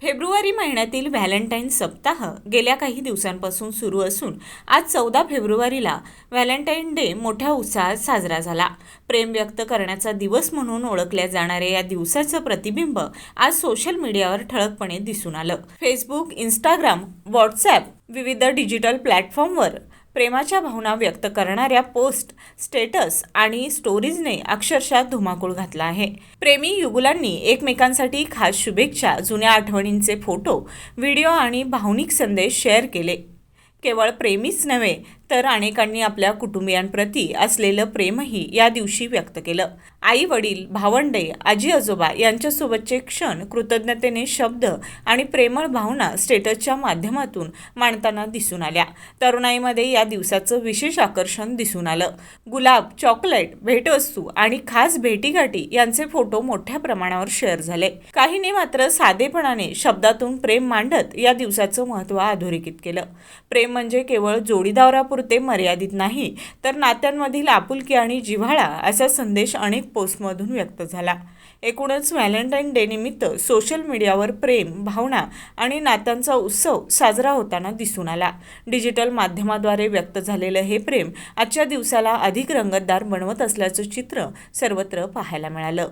February महिन्यातील Valentine सप्ताह गेल्या काही दिवसांपासून सुरू असून आज 14 फेब्रुवारीला व्हॅलेंटाईन डे मोठ्या उत्साहात साजरा झाला. प्रेम व्यक्त करण्याचा दिवस म्हणून ओळखल्या जाणाऱ्या या दिवसाचं प्रतिबिंब आज सोशल मीडियावर ठळकपणे दिसून आलं. फेसबुक, इंस्टाग्राम, व्हॉट्सॲप विविध डिजिटल प्लॅटफॉर्मवर प्रेमाच्या भावना व्यक्त करणाऱ्या पोस्ट, स्टेटस आणि स्टोरीजने अक्षरशः धुमाकूळ घातला आहे. प्रेमी युगुलांनी एकमेकांसाठी खास शुभेच्छा, जुन्या आठवणींचे फोटो, व्हिडिओ आणि भावनिक संदेश शेअर केले. केवळ प्रेमीच नव्हे तर अनेकांनी आपल्या कुटुंबियांप्रती असलेलं प्रेमही या दिवशी व्यक्त केलं. आई वडील, भावंडे, आजी आजोबा यांच्यासोबतचे क्षण, कृतज्ञतेने शब्द आणि प्रेमळ भावना स्टेटसच्या माध्यमातून मांडताना दिसून आल्या. तरुणाईमध्ये या दिवसाचं विशेष आकर्षण दिसून आलं. गुलाब, चॉकलेट, भेटवस्तू आणि खास भेटीगाठी यांचे फोटो मोठ्या प्रमाणावर शेअर झाले. काहींनी मात्र साधेपणाने शब्दातून प्रेम मांडत या दिवसाचं महत्त्व अधोरेखित केलं. प्रेम म्हणजे केवळ जोडीदारापुरते मर्यादित नाही, तर नात्यांमधील आपुलकी आणि जिव्हाळा असा संदेश अनेक पोस्टमधून व्यक्त झाला. एकूणच व्हॅलेंटाईन डे निमित्त सोशल मीडियावर प्रेम, भावना आणि नात्यांचा उत्सव साजरा होताना दिसून आला. डिजिटल माध्यमाद्वारे व्यक्त झालेलं हे प्रेम आजच्या दिवसाला अधिक रंगतदार बनवत असल्याचं चित्र सर्वत्र पाहायला मिळालं.